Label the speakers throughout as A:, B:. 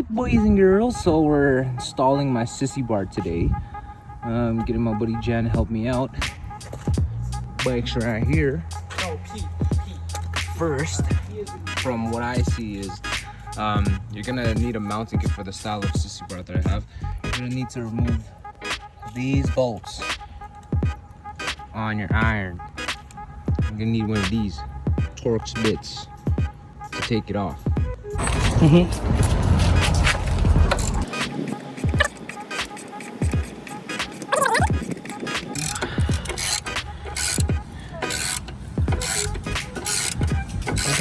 A: Hey boys and girls, so we're installing my Sissy bar today. Getting my buddy Jan to help me out. Bike's right here.
B: Oh, Pete.
A: First, from what I see is, you're gonna need a mounting kit for the style of Sissy bar that I have. You're gonna need to remove these bolts on your iron. You're gonna need one of these Torx bits to take it off.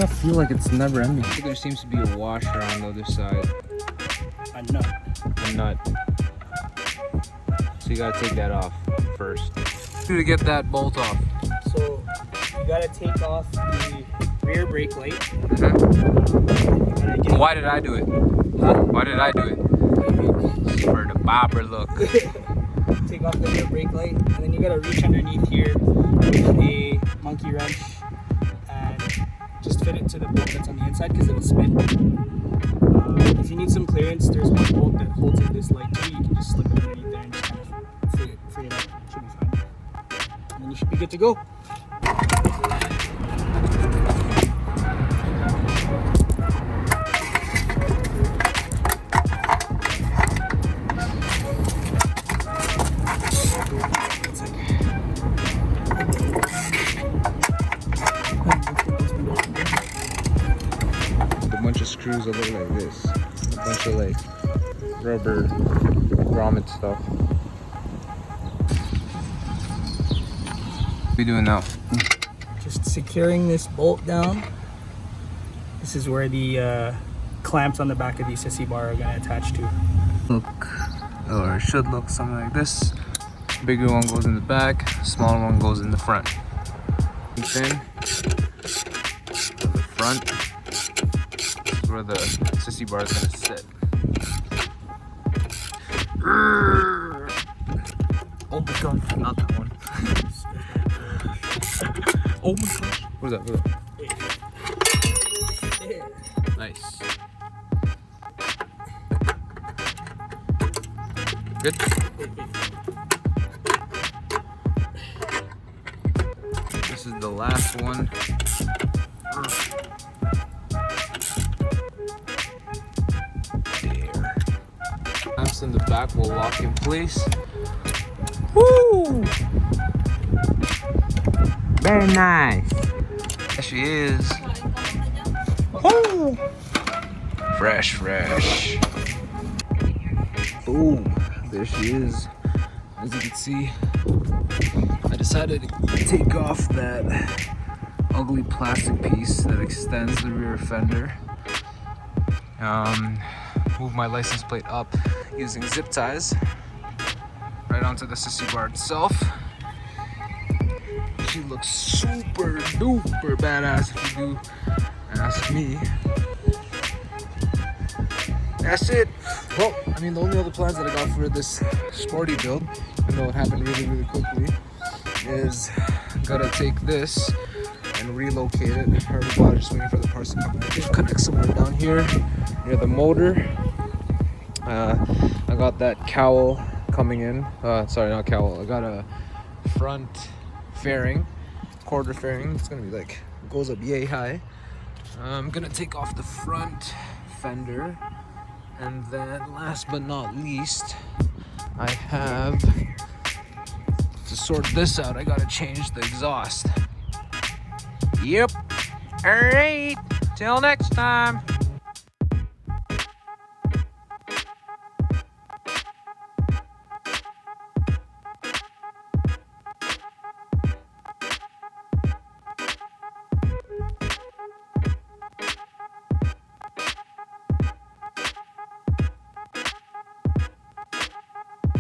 A: I feel like it's never ending. I think there seems to be a washer on the other side.
B: A nut.
A: A nut. So you gotta take that off first. To get that bolt off.
B: So you gotta take off the rear brake light.
A: Why did I do it?
B: Huh?
A: Why did I do it? For the bobber look.
B: Take off the rear brake light, and then you gotta reach underneath here with a monkey wrench and just fit it to the bolt that's on the inside because it'll spin. If you need some clearance, there's one bolt that holds in this light too. You can just slip it underneath there and just kind of free it up. Should be fine. And then you should be good to go.
A: Bunch of screws that look like this. A bunch of like rubber grommet stuff. What are we doing now?
B: Just securing this bolt down. This is where the clamps on the back of the Sissy bar are going to attach to.
A: Look, or it should look something like this. Bigger one goes in the back, smaller one goes in the front. Then the front. Where the Sissy bar is gonna sit. Oh my god, not that one. Oh my gosh. What is that? Nice. Good. This is the last one. Clamps in the back will lock in place. Woo! Very nice. There she is. Woo! Fresh. Boom. There she is. As you can see, I decided to take off that ugly plastic piece that extends the rear fender. Move my license plate up using zip ties right onto the Sissy bar itself. She looks super duper badass if you do ask me. That's it. Well, I mean, the only other plans that I got for this sporty build, even though it happened really quickly, is gotta take this and relocate it. I already bought it, just waiting for the parts to come in. Just connect somewhere down here near the motor. I got that cowl coming in. Sorry, not cowl. I got a front fairing, quarter fairing. It's gonna be like, goes up yay high. I'm gonna take off the front fender, and then last but not least, I have to sort this out. I gotta change the exhaust. Yep. All right. Till next time.